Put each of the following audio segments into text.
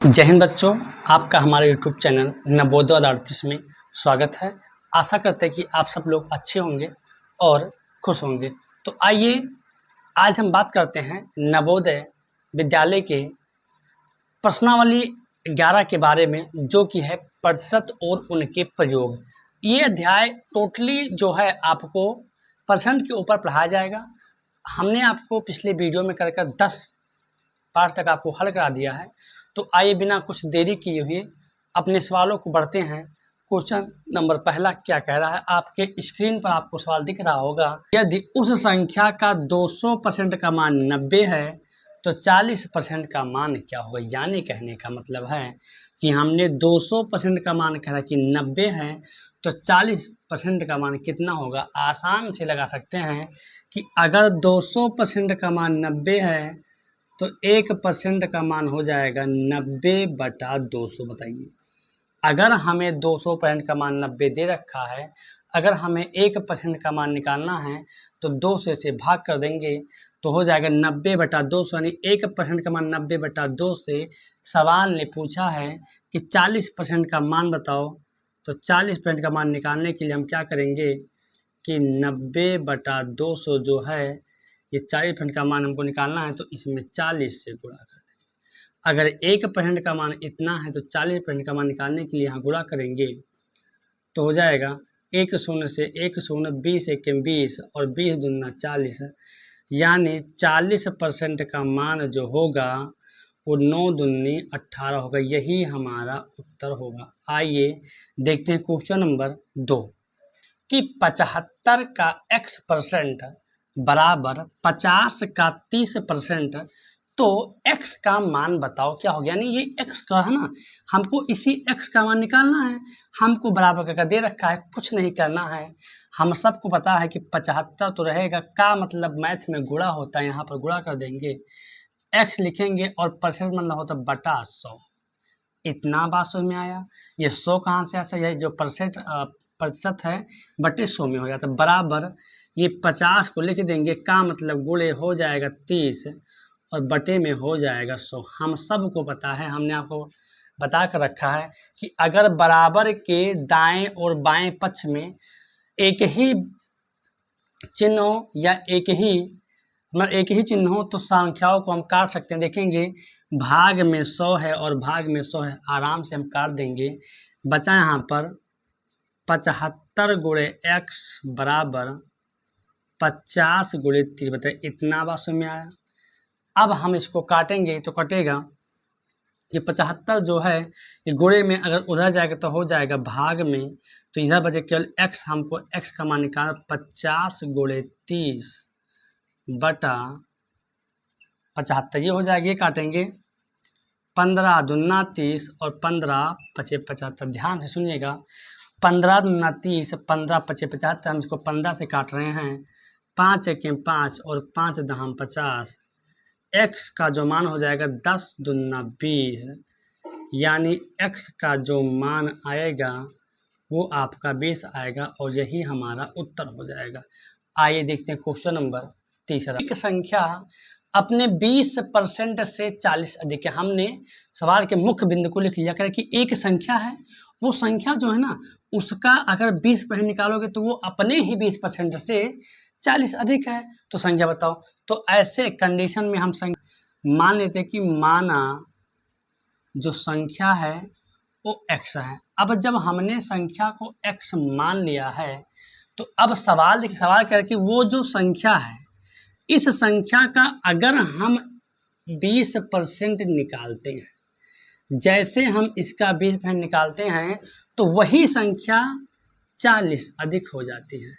जय हिंद बच्चों, आपका हमारे यूट्यूब चैनल नवोदय आर्टिस्ट में स्वागत है। आशा करते हैं कि आप सब लोग अच्छे होंगे और खुश होंगे। तो आइए आज हम बात करते हैं नवोदय विद्यालय के प्रश्नावली 11 के बारे में, जो कि है प्रतिशत और उनके प्रयोग। ये अध्याय टोटली जो है आपको परसेंट के ऊपर पढ़ाया जाएगा। हमने आपको पिछले वीडियो में कर 10 पार्ट तक आपको हल करा दिया है। तो आइए बिना कुछ देरी किए हुए अपने सवालों को बढ़ते हैं। क्वेश्चन नंबर पहला क्या कह रहा है, आपके स्क्रीन पर आपको सवाल दिख रहा होगा। यदि उस संख्या का 200% का मान 90 है तो 40% का मान क्या होगा। यानी कहने का मतलब है कि हमने 200% का मान कहा कि 90 है तो 40% का मान कितना होगा। आसान से लगा सकते हैं कि अगर 200% का मान 90 है तो 1% का मान हो जाएगा 90/200। बताइए, अगर हमें 200% का मान 90 दे रखा है, अगर हमें 1% का मान निकालना है तो 2 से भाग कर देंगे तो हो जाएगा 90/200। यानी 1% का मान 90/2 से सवाल ने पूछा है कि 40% का मान बताओ। तो 40% का मान निकालने के लिए हम क्या करेंगे कि 90/200 जो है, ये 40% का मान हमको निकालना है तो इसमें 40 से गुणा कर देंगे। अगर 1% का मान इतना है तो 40% का मान निकालने के लिए यहाँ गुणा करेंगे तो हो जाएगा 1 शून्य से 1 शून्य, 20 एके 20 और 20 दूना 40। यानी 40% का मान जो होगा वो 9 दूनी 18 होगा। यही हमारा उत्तर होगा। आइए देखते हैं क्वेश्चन नंबर 2 कि 75 का x% बराबर 50 का 30%, तो x का मान बताओ क्या हो गया। यानी ये x का है ना, हमको इसी x का मान निकालना है। हमको बराबर करके दे रखा है, कुछ नहीं करना है। हम सबको पता है कि 75 तो रहेगा, का मतलब मैथ में गुणा होता है, यहाँ पर गुणा कर देंगे, x लिखेंगे और परसेंट मतलब होता है बटा 100। इतना बात समझ में आया। ये 100 कहाँ से आता है, जो प्रतिशत है बटे 100 में हो जाता है। बराबर ये 50 को लिख देंगे, का मतलब गुणे हो जाएगा 30 और बटे में हो जाएगा 100। हम सबको पता है, हमने आपको बता कर रखा है कि अगर बराबर के दाएं और बाएं पक्ष में एक ही चिन्ह हो या एक ही चिन्ह हो तो संख्याओं को हम काट सकते हैं। देखेंगे भाग में 100 है और भाग में 100 है, आराम से हम काट देंगे। बचा यहाँ पर 75 गुणे x बराबर 50 गुणे 30। बताइए, इतना बात समझ में आया। अब हम इसको काटेंगे तो कटेगा ये 75 जो है ये गुणे में अगर उधर जाएगा तो हो जाएगा भाग में, तो इधर बचे केवल x। हमको x का मान निकालना, 50 गुणे 30 बटा 75, ये हो जाएगा। ये काटेंगे 15 दूना 30 और 15 पचे 75। ध्यान से सुनिएगा, 15 दूना 30, 15 पचे 75। हम इसको 15 से काट रहे हैं, 5 एके 5 और 5 दहम 50। x का जो मान हो जाएगा 10 दूना 20, यानी x का जो मान आएगा वो आपका 20 आएगा और यही हमारा उत्तर हो जाएगा। आइए देखते हैं क्वेश्चन नंबर 3। एक संख्या अपने 20% से 40 अधिक है। हमने सवाल के मुख्य बिंदु को लिख लिया कि एक संख्या है, वो संख्या जो है ना, उसका अगर 20% निकालोगे तो वो अपने ही 20% से 40 अधिक है। तो संख्या बताओ। तो ऐसे कंडीशन में हम संख्या मान लेते हैं कि माना जो संख्या है वो x है। अब जब हमने संख्या को x मान लिया है तो अब सवाल क्या है कि वो जो संख्या है, इस संख्या का अगर हम 20% निकालते हैं, जैसे हम इसका 20% निकालते हैं तो वही संख्या 40 अधिक हो जाती है।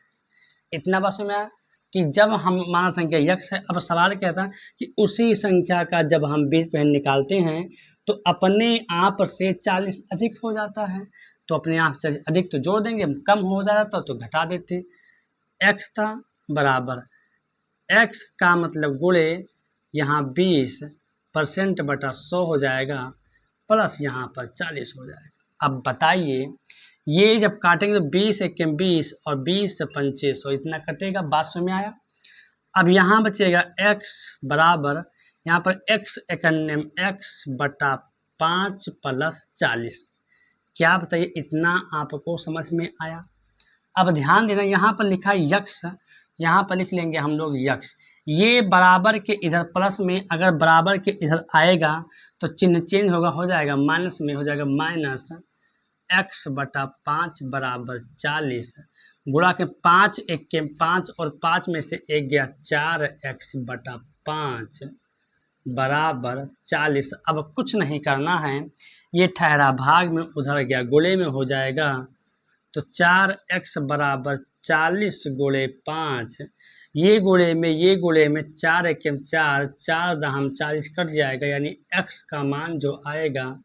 इतना बस में आया कि जब हम माना संख्या x है, अब सवाल क्या था कि उसी संख्या का जब हम 20% निकालते हैं तो अपने आप से 40 अधिक हो जाता है। तो अपने आप से अधिक तो जोड़ देंगे, कम हो जाता तो घटा देते। x था बराबर x का मतलब गुणे यहाँ 20% बटा 100 हो जाएगा, प्लस यहाँ पर 40 हो जाएगा। अब बताइए, ये जब काटेंगे तो 20 एके 20 और 20 से 2500, इतना कटेगा। बात समझ में आया। अब यहाँ बचेगा x बराबर, यहाँ पर x एकन्ने x बटा 5 + 40। क्या बताइए, इतना आपको समझ में आया? अब ध्यान देना, यहाँ पर लिखा है यक्स, यहाँ पर लिख लेंगे हम लोग यक्स। ये बराबर के इधर प्लस में अगर बराबर के इधर आएगा तो चिन्ह चेंज होगा, हो जाएगा माइनस में, हो जाएगा -x/5 बराबर 40 गुणा के 5 एक के 5 और 5 में से एक गया 4x/5 बराबर 40। अब कुछ नहीं करना है, ये ठहरा भाग में उधर गया गुणे में हो जाएगा, तो 4x बराबर 40 गुणे 5, ये गुणे में 4 एक 4, 4 दहम 40 कट जाएगा, यानी x का मान जो आएगा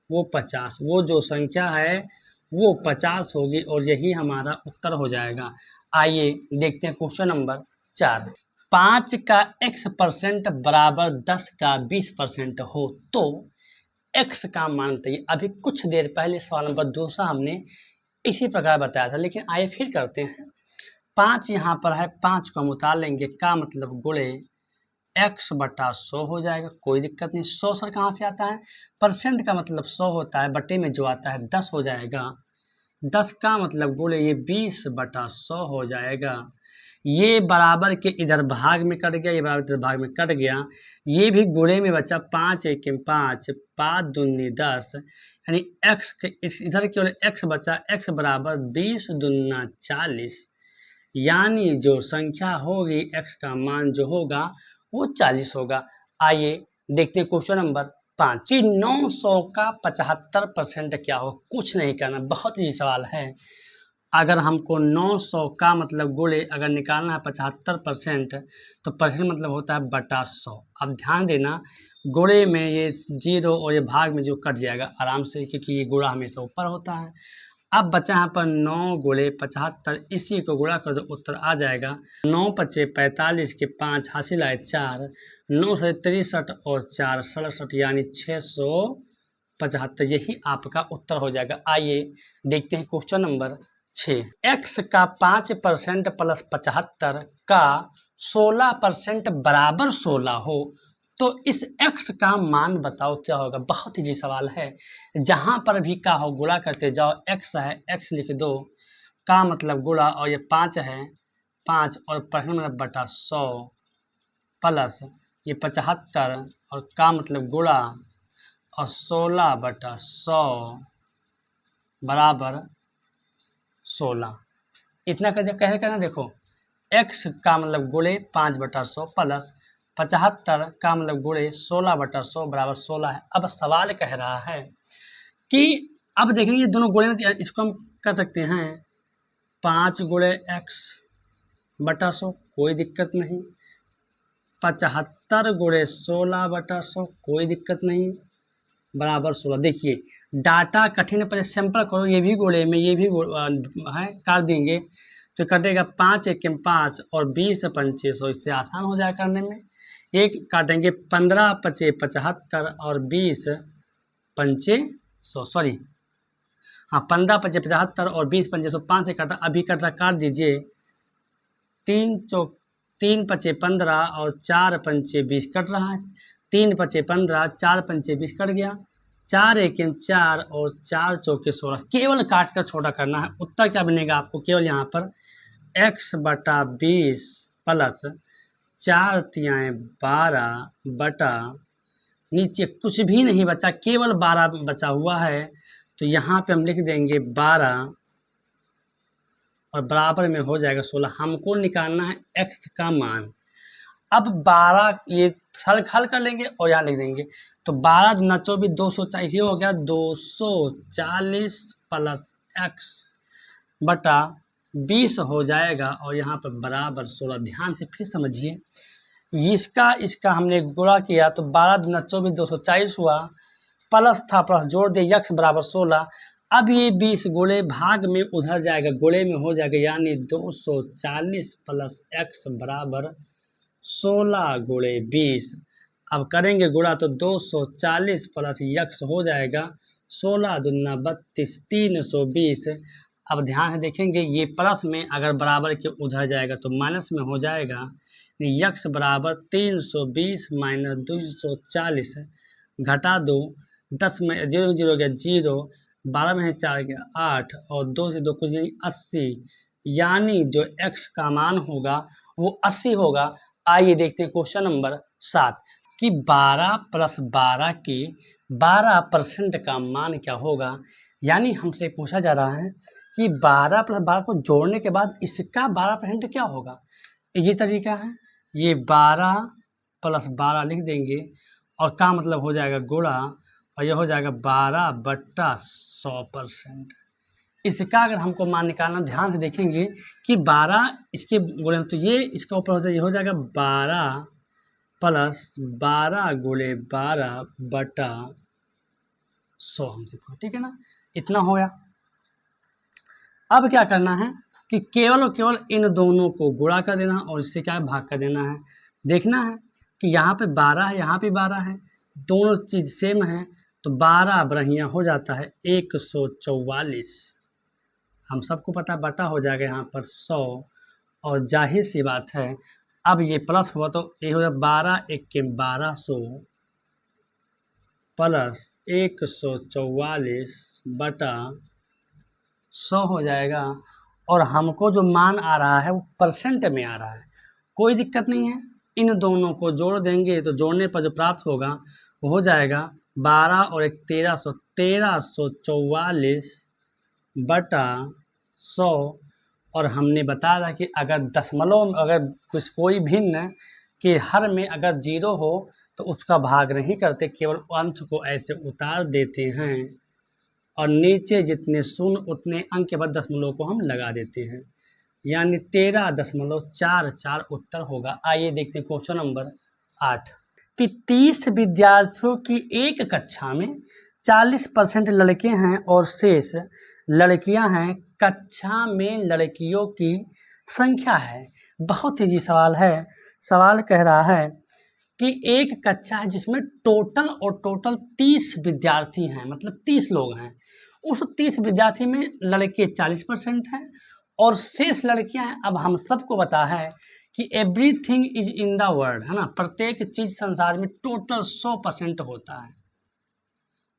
वो 50, वो जो संख्या है वो 50 होगी और यही हमारा उत्तर हो जाएगा। आइए देखते हैं क्वेश्चन नंबर 4। 5 का x% बराबर 10 का 20% हो तो x का मान बताइए। अभी कुछ देर पहले सवाल नंबर दूसरा हमने इसी प्रकार बताया था, लेकिन आइए फिर करते हैं। 5 यहाँ पर है, 5 को हम उतार लेंगे, का मतलब गुणे x/100 हो जाएगा, कोई दिक्कत नहीं। 100 सर कहाँ से आता है? परसेंट का मतलब 100 होता है, बटे में जो आता है 10 हो जाएगा। 10 का मतलब गुणे ये 20/100 हो जाएगा। ये बराबर के इधर भाग में कट गया, ये बराबर इधर भाग में कट गया, ये भी गुणे में बचा। 5 एक 5, 5 दूनी 10, यानी x के इधर केवल x बचा, x बराबर 20 दूना 40, यानी जो संख्या होगी x का मान जो होगा वो 40 होगा। आइए देखते हैं क्वेश्चन नंबर 5 कि 900 का 75% क्या हो। कुछ नहीं करना, बहुत ही सवाल है। अगर हमको 900 का मतलब गुणे अगर निकालना है 75%, तो परसेंट मतलब होता है बटा 100। अब ध्यान देना, गुणे में ये 0 और ये भाग में जो कट जाएगा आराम से, क्योंकि ये गुणा हमेशा ऊपर होता है। अब बचा यहाँ पर 9 गुणे 75, इसी को गुणा कर दो, उत्तर आ जाएगा। 9 × 5 = 45 के 5 हासिल आए 4, 9 से 63 और 4 67, यानी 675, यही आपका उत्तर हो जाएगा। आइए देखते हैं क्वेश्चन नंबर 6। x का 5% प्लस 75 का 16% बराबर 16 हो तो इस x का मान बताओ क्या होगा। बहुत ही सवाल है, जहाँ पर भी का हो गुणा करते जाओ। x है, x लिख दो, का मतलब गुणा, और ये 5 है, 5 और परसेंट मतलब बटा 100 प्लस ये 75 और का मतलब गुणा और 16/100 बराबर 16। इतना कैसे करना, देखो x का मतलब गुणे 5/100 प्लस 75 का मतलब गुणे 16/100 बराबर 16 है। अब सवाल कह रहा है कि अब देखेंगे दोनों गुणे में, इसको हम कर सकते हैं 5 गुणे x/100, कोई दिक्कत नहीं। 75 गुणे 16/100, कोई दिक्कत नहीं, बराबर 16। देखिए डाटा कठिन पर सिंपल करो, ये भी गुणे में ये भी है, काट देंगे तो कटेगा 5 एक 5 और 20 × 500, इससे आसान हो जाए करने में। एक काटेंगे 15 × 5 = 75 और 20 × 500, सॉरी हाँ 15 × 5 = 75 और 20 × 500, 5 से काटा, अभी कट रहा, काट दीजिए। 3 × 5 = 15 और 4 × 5 = 20 कट रहा है। 3 × 5 = 15, 4 × 5 = 20 कट गया। 4 एक 4 और 4 चौके 16, केवल काट कर छोटा करना है। उत्तर क्या बनेगा आपको, केवल यहाँ पर x/20 प्लस 4 × 12 बटा, नीचे कुछ भी नहीं बचा, केवल 12 बचा हुआ है, तो यहाँ पे हम लिख देंगे 12 और बराबर में हो जाएगा 16। हमको निकालना है x का मान। अब 12 ये हल कर लेंगे और यहाँ लिख देंगे, तो 12 दूना 24, 240, ये हो गया 240 प्लस x बटा 20 हो जाएगा, और यहाँ पर बराबर 16। ध्यान से फिर समझिए, इसका हमने गुणा किया तो 12 दूना 24, 240 हुआ, प्लस था प्लस जोड़ दे, x बराबर 16। अब ये 20 गुणे भाग में उधर जाएगा, गुणे में हो जाएगा, यानी 240 प्लस x बराबर 16 गुणे 20। अब करेंगे गुणा तो 240 प्लस x हो जाएगा 16 दूना 32, 320। अब ध्यान से देखेंगे, ये प्लस में अगर बराबर के उधर जाएगा तो माइनस में हो जाएगा। x बराबर 320 - 240 घटा दो, 10 में 0 0 गया 0, 12 में 4 गया 8 और 2 से 2 कुछ नहीं 80, यानी जो x का मान होगा वो 80 होगा। आइए देखते हैं क्वेश्चन नंबर 7 कि 12 प्लस 12 के 12% का मान क्या होगा। यानी हमसे पूछा जा रहा है कि 12 प्लस 12 को जोड़ने के बाद इसका 12% क्या होगा। ये तरीका है, ये 12 प्लस 12 लिख देंगे और का मतलब हो जाएगा गुणा, और यह हो जाएगा 12/100%। इसका अगर हमको मान निकालना, ध्यान से देखेंगे कि 12 इसके गुणे तो ये इसका ऊपर हो जाएगा, ये हो जाएगा 12 प्लस 12 गुणे 12/100 हमसे, ठीक है ना, इतना हो गया। अब क्या करना है कि केवल और केवल इन दोनों को गुणा कर देना और इससे क्या भाग कर देना है। देखना है कि यहाँ पे 12 है, यहाँ पे 12 है, दोनों चीज़ सेम है, तो 12 बढ़िया हो जाता है 144। हम सबको पता बटा हो जाएगा यहाँ पर 100, और जाहिर सी बात है अब ये प्लस हुआ तो ये हो जाएगा 12 1 के 1200 प्लस 144/100 हो जाएगा। और हमको जो मान आ रहा है वो परसेंट में आ रहा है, कोई दिक्कत नहीं है। इन दोनों को जोड़ देंगे तो जोड़ने पर जो प्राप्त होगा वो हो जाएगा 12 और 1 1300, 1344/100। और हमने बताया कि अगर दशमलव, अगर कोई भिन्न के हर में अगर 0 हो तो उसका भाग नहीं करते, केवल अंश को ऐसे उतार देते हैं और नीचे जितने शून्य उतने अंक के बाद दशमलव को हम लगा देते हैं, यानी 13.44 उत्तर होगा। आइए देखते हैं क्वेश्चन नंबर 8 कि 30 विद्यार्थियों की एक कक्षा में 40% लड़के हैं और शेष लड़कियां हैं। कक्षा में लड़कियों की संख्या है। बहुत ईजी सवाल है। सवाल कह रहा है कि एक कक्षा है जिसमें टोटल 30 विद्यार्थी हैं, मतलब 30 लोग हैं। उस 30 विद्यार्थी में लड़के 40% हैं और शेष लड़कियां हैं। अब हम सबको पता है कि everything is in the world, है ना, प्रत्येक चीज संसार में टोटल 100% होता है।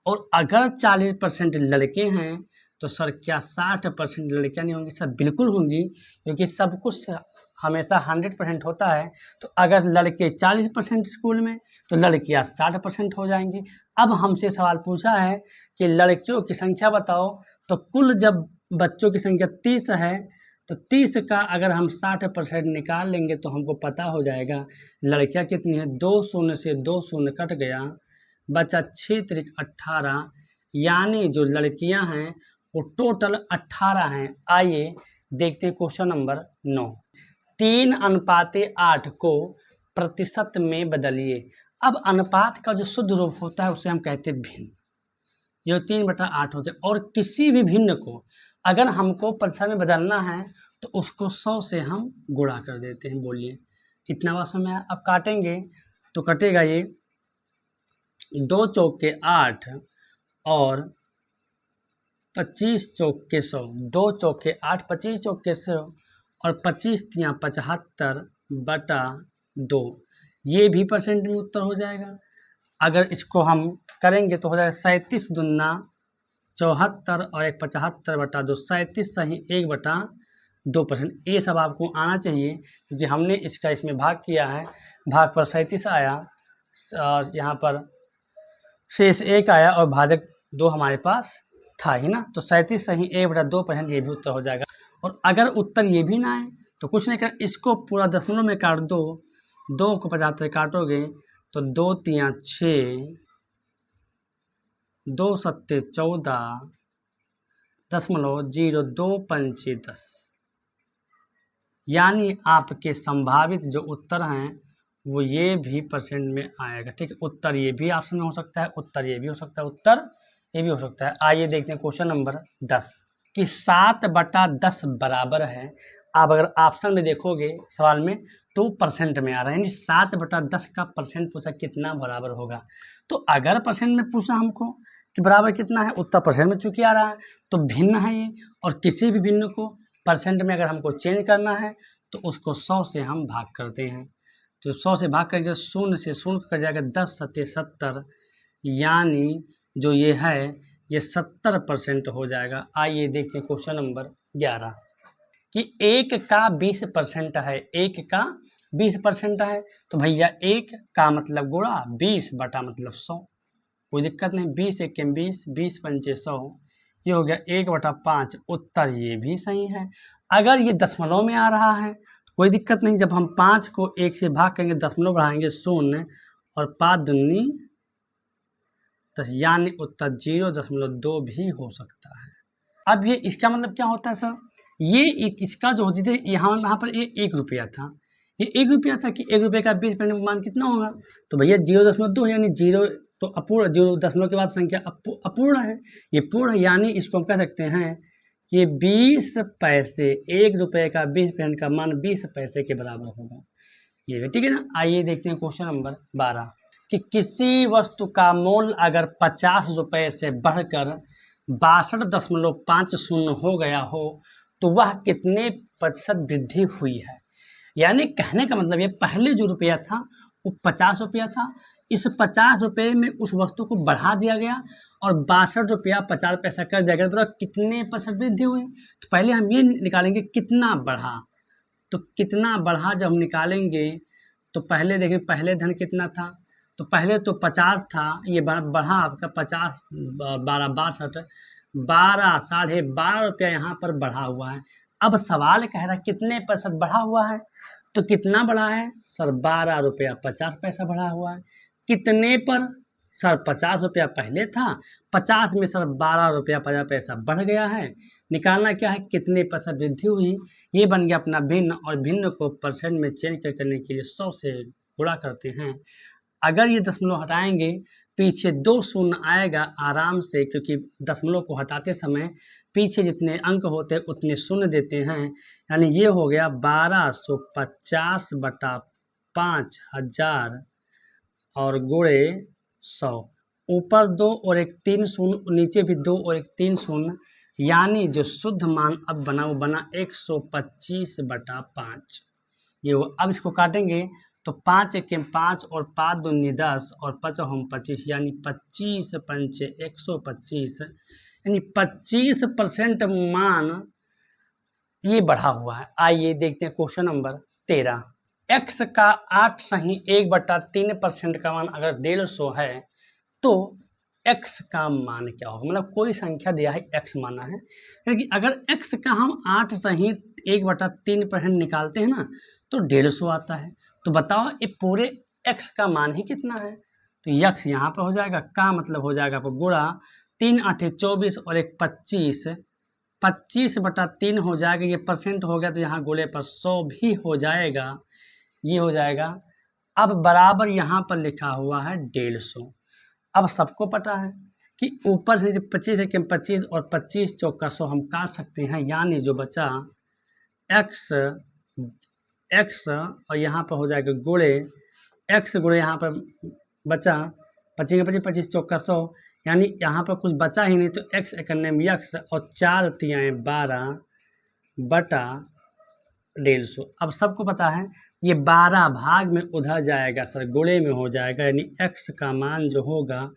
और अगर 40% लड़के हैं तो सर क्या 60% लड़कियां नहीं होंगी? सर बिल्कुल होंगी, क्योंकि सब कुछ हमेशा 100% होता है। तो अगर लड़के 40% स्कूल में तो लड़कियां 60% हो जाएंगी। अब हमसे सवाल पूछा है कि लड़कियों की संख्या बताओ, तो कुल जब बच्चों की संख्या 30 है तो 30 का अगर हम 60% निकाल लेंगे तो हमको पता हो जाएगा लड़कियां कितनी है। 2 शून्य से 2 शून्य कट गया, बचा 6 त्रिक 18, यानी जो लड़कियां हैं वो टोटल 18 हैं। आइए देखते हैं क्वेश्चन नंबर 9। 3:8 को प्रतिशत में बदलिए। अब अनुपात का जो शुद्ध रूप होता है उसे हम कहते हैं भिन्न। यह 3/8 हो गया। और किसी भी भिन्न को अगर हमको प्रतिशत में बदलना है तो उसको 100 से हम गुणा कर देते हैं। बोलिए इतना बात समझ में आया? अब काटेंगे तो कटेगा ये 2 चौके 8 और 25 चौके 100, 2 चौके 8, 25 चौके 100 और 25 तियाँ 75/2। ये भी परसेंट में उत्तर हो जाएगा। अगर इसको हम करेंगे तो हो जाएगा 37 दूना 74 और 1 75/2, 37 सही 1/2%। ये सब आपको आना चाहिए क्योंकि हमने इसका इसमें भाग किया है। भाग पर 37 आया और यहाँ पर शेष 1 आया और भाजक 2 हमारे पास था ही ना, तो 37 सही 1/2%। ये भी उत्तर हो जाएगा। और अगर उत्तर ये भी ना आए तो कुछ नहीं कर, इसको पूरा दशमलव में काट दो। 2 को 75 काटोगे तो 2 तियाँ 6, 2 सत्ते 14.02 पंचे 10, यानी आपके संभावित जो उत्तर हैं वो ये भी परसेंट में आएगा। ठीक है, उत्तर ये भी ऑप्शन में हो सकता है, उत्तर ये भी हो सकता है, उत्तर ये भी हो सकता है। आइए देखते हैं क्वेश्चन नंबर 10 कि 7/10 बराबर है। आप अगर ऑप्शन में देखोगे सवाल में तो परसेंट में आ रहा है, यानी 7/10 का परसेंट पूछा कितना बराबर होगा। तो अगर परसेंट में पूछा हमको कि बराबर कितना है, उत्तर परसेंट में चूंकि आ रहा है तो भिन्न है ये। और किसी भी भिन्न को परसेंट में अगर हमको चेंज करना है तो उसको 100 से हम भाग करते हैं। तो 100 से भाग करके 0 से 0 कट जाएगा, 10 सत्ते 70, यानी जो ये है ये 70% हो जाएगा। आइए देखते हैं क्वेश्चन नंबर 11 कि 1 का 20% है, 1 का 20% है, तो भैया 1 का मतलब गुणा 20 बटा मतलब 100, कोई दिक्कत नहीं। 20 एक 20, 20 पंचे 100, ये हो गया 1/5। उत्तर ये भी सही है। अगर ये दशमलव में आ रहा है कोई दिक्कत नहीं, जब हम 5 को 1 से भाग करेंगे दशमलव बढ़ाएंगे 0 और 5 दूनी 10, यानी उत्तर 0.2 भी हो सकता है। अब ये इसका मतलब क्या होता है सर, ये इसका जो होती थी यहाँ पर ये 1 रुपया था, ये 1 रुपया था कि 1 रुपये का 20% मान कितना होगा, तो भैया 0.2 यानी 0 तो अपूर्ण, 0 के बाद संख्या अपूर्ण है, ये पूर्ण है, यानी इसको हम कह सकते हैं कि 20 पैसे, 1 रुपये का 20% का मान 20 पैसे के बराबर होगा। ये भी ठीक है ना। आइए देखते हैं क्वेश्चन नंबर 12 कि किसी वस्तु का मूल्य अगर 50 रुपये से बढ़कर 62.50 हो गया हो तो वह कितने प्रतिशत वृद्धि हुई है। यानी कहने का मतलब ये पहले जो रुपया था वो 50 रुपया था, इस 50 रुपये में उस वस्तु को बढ़ा दिया गया और 62 रुपया 50 पैसा कर दिया गया, तो कितने प्रतिशत वृद्धि हुई। तो पहले हम ये निकालेंगे कितना बढ़ा, तो कितना बढ़ा जब हम निकालेंगे तो पहले देखें पहले धन कितना था, तो पहले तो 50 था, ये बढ़ा आपका 50, 12, 62, 12 रुपया यहाँ पर बढ़ा हुआ है। अब सवाल कह रहा है कितने प्रतिशत बढ़ा हुआ है, तो कितना बढ़ा है सर, 12 रुपया 50 पैसा बढ़ा हुआ है। कितने पर सर, 50 रुपया पहले था, 50 में सर 12 रुपया 50 पैसा बढ़ गया है। निकालना क्या है, कितने प्रतिशत वृद्धि हुई, ये बन गया अपना भिन्न, और भिन्न को परसेंट में चेंज करने के लिए 100 से गुणा करते हैं। अगर ये दशमलव हटाएंगे पीछे 2 शून्य आएगा आराम से, क्योंकि दशमलव को हटाते समय पीछे जितने अंक होते हैं उतने शून्य देते हैं, यानी ये हो गया 1250 बटा 5000 और गुणे 100, ऊपर 2 और एक 3 शून्य, नीचे भी 2 और एक 3 शून्य, यानी जो शुद्ध मान अब बना वो बना 125 बटा 5। ये वो, अब इसको काटेंगे तो 5 एक 5 और 5 दूनी 10 और 5 हम 25, यानी 25 पंचे 125, यानी 25% मान ये बढ़ा हुआ है। आइए देखते हैं क्वेश्चन नंबर 13। x का 8 सही 1/3% का मान अगर 150 है तो x का मान क्या होगा। मतलब कोई संख्या दिया है, x माना है, क्योंकि अगर x का हम 8 सही 1/3% निकालते हैं ना तो 150 आता है। तो बताओ ये पूरे x का मान ही कितना है, तो x यहाँ पर हो जाएगा, का मतलब हो जाएगा आपको गुणा 3 8 24 और एक 25, 25/3 हो जाएगा, ये परसेंट हो गया तो यहाँ गुणे पर 100 भी हो जाएगा, ये हो जाएगा। अब बराबर यहाँ पर लिखा हुआ है 150। अब सबको पता है कि ऊपर से 25 एक 25 और 25 चौका 100 हम काट सकते हैं, यानी जो बचा x और यहाँ पर हो जाएगा गुणे x गुणे यहाँ पर बचा 25 25 25 चौका 100, यानी यहाँ पर कुछ बचा ही नहीं, तो x इकन्ने में x और 4 तियाएँ 12 बटा 150। अब सबको पता है ये 12 भाग में उधर जाएगा सर, गुणे में हो जाएगा, यानी x का मान जो होगा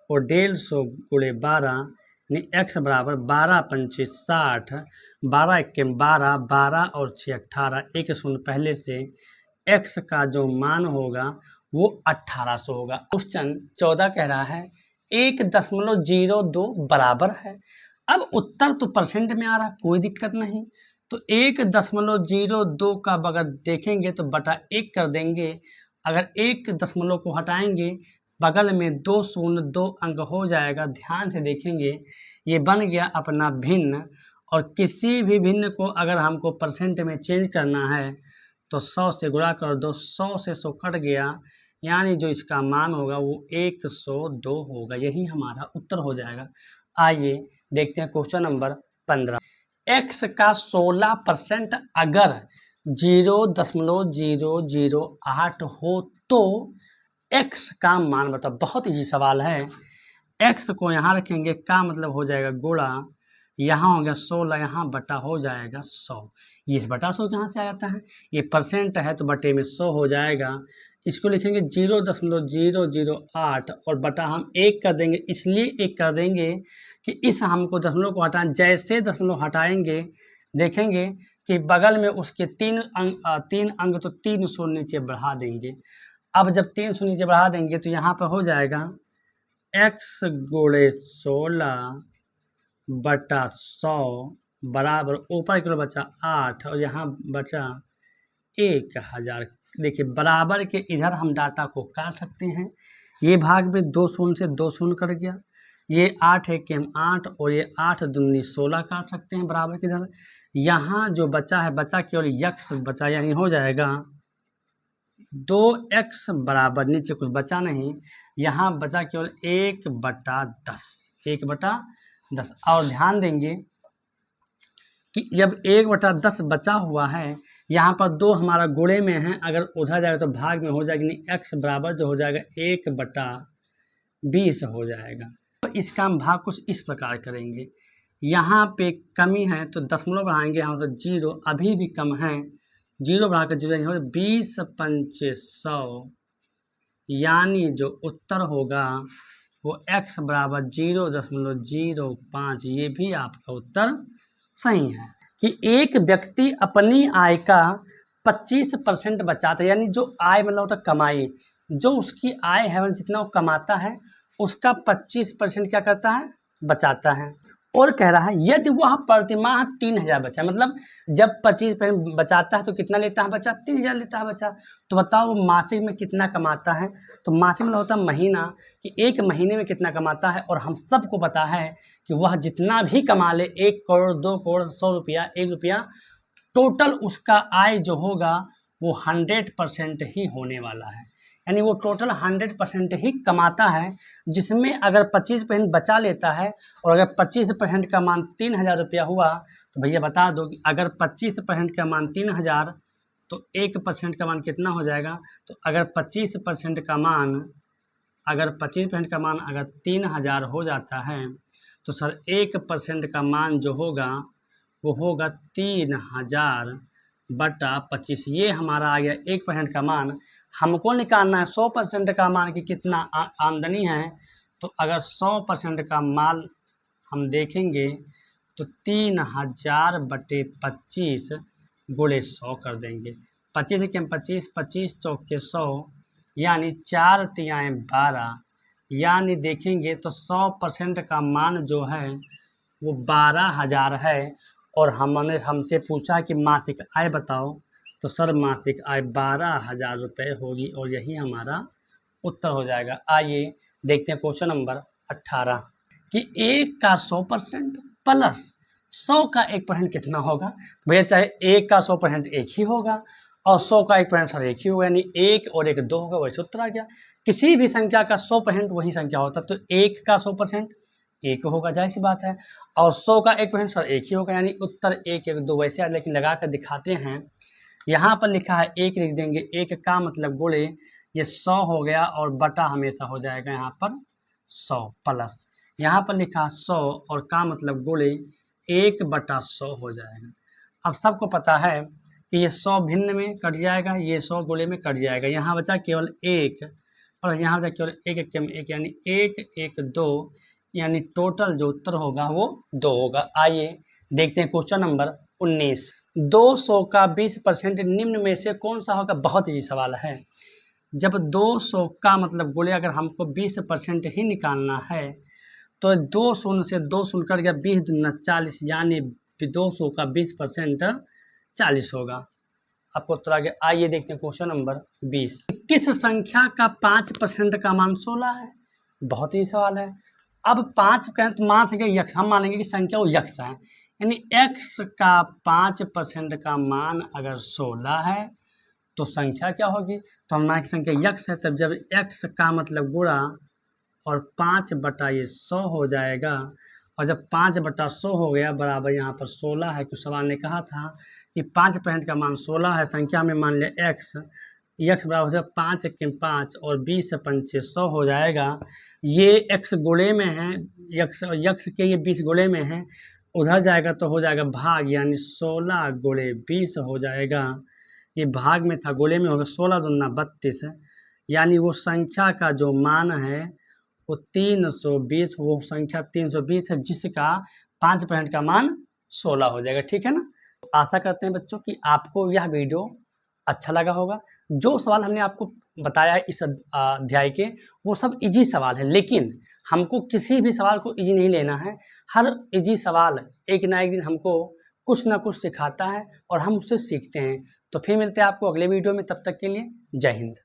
वो 150 गुणे 12, यानी x बराबर 12 पंचे 60, 12 एक 12, 12 और 6 18, एक शून्य पहले से, x का जो मान होगा वो 1800 होगा। क्वेश्चन 14 कह रहा है 1.02 बराबर है। अब उत्तर तो परसेंट में आ रहा, कोई दिक्कत नहीं, तो 1.02 का अगर देखेंगे तो बटा 1 कर देंगे। अगर 1 दशमलव को हटाएंगे बगल में 2 शून्य 2 अंक हो जाएगा। ध्यान से देखेंगे ये बन गया अपना भिन्न, और किसी भी भिन्न को अगर हमको परसेंट में चेंज करना है तो 100 से गुणा कर दो, 100 से 100 कट गया, यानी जो इसका मान होगा वो 102 होगा, यही हमारा उत्तर हो जाएगा। आइए देखते हैं क्वेश्चन नंबर 15। x का 16% अगर 0.008 हो तो x का मान बताओ। बहुत इजी सवाल है। x को यहाँ रखेंगे, का मतलब हो जाएगा गुणा, यहाँ हो गया 16, यहाँ बटा हो जाएगा 100। ये बटा 100 कहाँ से आ जाता है, ये परसेंट है तो बटे में 100 हो जाएगा, इसको लिखेंगे 0.008 और बटा हम 1 कर देंगे, इसलिए 1 कर देंगे कि इस हमको दशमलव को हटाएं। जैसे दशमलव हटाएंगे देखेंगे कि बगल में उसके 3 अंक तो 3 शून्य नीचे बढ़ा देंगे। अब जब 3 शून्य नीचे बढ़ा देंगे तो यहाँ पर हो जाएगा x गुणे 16 बटा 100 बराबर ऊपर की ओर बचा 8 और यहाँ बचा 1000। देखिए बराबर के इधर हम डाटा को काट सकते हैं। ये भाग में 2 शून्य से 2 शून्य कट गया, ये 8 है कि हम 8 और ये 8 दूनी 16 काट सकते हैं बराबर के इधर। यहाँ जो बचा है बचा केवल यक्स बचा, यानी हो जाएगा 2x बराबर, नीचे कुछ बचा नहीं, यहाँ बचा केवल 1/10, 1/10। और ध्यान देंगे कि जब 1/10 बचा हुआ है, यहाँ पर 2 हमारा गुणे में है, अगर उधर जाएगा तो भाग में हो जाएगा, नहीं x बराबर जो हो जाएगा 1/20 हो जाएका। तो इसका हम भाग कुछ इस प्रकार करेंगे। यहाँ पे कमी है तो दशमलव बढ़ाएंगे, यहाँ तो 0 अभी भी कम है, 0 बढ़ाकर 0 नहीं हो, 20 पंचे 100, यानी जो उत्तर होगा वो x बराबर 0.05। ये भी आपका उत्तर सही है कि एक व्यक्ति अपनी आय का 25% बचाता है, यानी जो आय मतलब होता कमाई, जो उसकी आय है जितना वो कमाता है उसका 25% क्या करता है, बचाता है। और कह रहा है यदि वह प्रतिमाह 3000 बचा, मतलब जब 25% बचाता है तो कितना लेता है बचा, 3000 लेता है बचा। तो बताओ वो मासिक में कितना कमाता है, तो मासिक में होता है महीना, कि एक महीने में कितना कमाता है। और हम सबको पता है कि वह जितना भी कमा ले, 1 करोड़ 2 करोड़ 100 रुपया 1 रुपया, टोटल उसका आय जो होगा वो 100% ही होने वाला है, यानी वो टोटल 100% ही कमाता है। जिसमें अगर 25% बचा लेता है और अगर 25% का मान 3000 रुपया हुआ, तो भैया बता दो कि अगर 25% का मान 3000 तो 1% का मान कितना हो जाएगा। तो अगर 25% का मान अगर 3000 हो जाता है तो सर 1% का मान जो होगा वो होगा 3000/25। ये हमारा आ गया 1% का मान। हमको निकालना है 100% का मान कि कितना आमदनी है। तो अगर 100% का माल हम देखेंगे तो 3000/25 गुणे 100 कर देंगे। 25 के हम 25, 25 चौके 100, यानी 4 तियाएँ 12, यानी देखेंगे तो 100% का मान जो है वो 12000 है। और हमसे पूछा कि मासिक आय बताओ, तो सर मासिक आय 12000 रुपये होगी और यही हमारा उत्तर हो जाएगा। आइए देखते हैं क्वेश्चन नंबर 18 कि 1 का 100% प्लस 100 का 1% कितना होगा। भैया चाहे 1 का 100% 1 ही होगा और 100 का 1% सर 1 ही होगा, यानी 1 और 1 2 होगा, वैसे उत्तर आ गया। किसी भी संख्या का 100% वही संख्या होता, तो 1 का 100% 1 होगा, जाहिर सी बात है, और 100 का 1% सर 1 ही होगा, यानी उत्तर 1 1 2 वैसे। लेकिन लगा कर दिखाते हैं। यहाँ पर लिखा है 1 लिख देंगे, 1 का मतलब गुणे, ये 100 हो गया और बटा हमेशा हो जाएगा यहाँ पर 100 प्लस, यहाँ पर लिखा 100 और का मतलब गुणे 1/100 हो जाएगा। अब सबको पता है कि ये 100 भिन्न में कट जाएगा, ये 100 गुणे में कट जाएगा, यहाँ बचा केवल 1 और यहाँ बचा केवल 1 1 1, यानी 1 1 2, यानी टोटल जो उत्तर होगा वो 2 होगा। आइए देखते हैं क्वेश्चन नंबर 19। 200 का 20% निम्न में से कौन सा होगा। बहुत ही सवाल है। जब 200 का मतलब गुणे अगर हमको 20% ही निकालना है तो 2 शून्य से 2 शून्य कर गया, 20 दूना 40, यानी 200 का 20% 40 होगा। आपको उत्तर आ गया। आइए देखते हैं क्वेश्चन नंबर 20। किस संख्या का 5% का मान 16 है। बहुत ही सवाल है। अब 5 का मान संख्या यक्ष, हम मानेंगे कि संख्या वो यक्ष है, यानी x का 5% का मान अगर 16 है तो संख्या क्या होगी। तो हम मानेंगे संख्या यक्ष है, तब जब x का मतलब गुणा और 5/100 हो जाएगा, और जब 5/100 हो गया बराबर यहाँ पर 16 है, कुछ सवाल ने कहा था कि 5% का मान 16 है, संख्या में मान लिया x बराबर हो जाएगा 5 1 5 और 20 पंचे 100 हो जाएगा। ये x गुणे में है, यक्ष के ये 20 गुणे में है, उधर जाएगा तो हो जाएगा भाग, यानी 16 गुणे 20 हो जाएगा। ये भाग में था, गुणे में होगा 16 दूना 32, यानी वो संख्या का जो मान है वो 320, वो संख्या 320 है जिसका 5% का मान 16 हो जाएगा। ठीक है ना। तो आशा करते हैं बच्चों कि आपको यह वीडियो अच्छा लगा होगा। जो सवाल हमने आपको बताया है इस अध्याय के, वो सब इजी सवाल है, लेकिन हमको किसी भी सवाल को इजी नहीं लेना है। हर इजी सवाल एक ना एक दिन हमको कुछ ना कुछ सिखाता है और हम उससे सीखते हैं। तो फिर मिलते हैं आपको अगले वीडियो में, तब तक के लिए जय हिंद।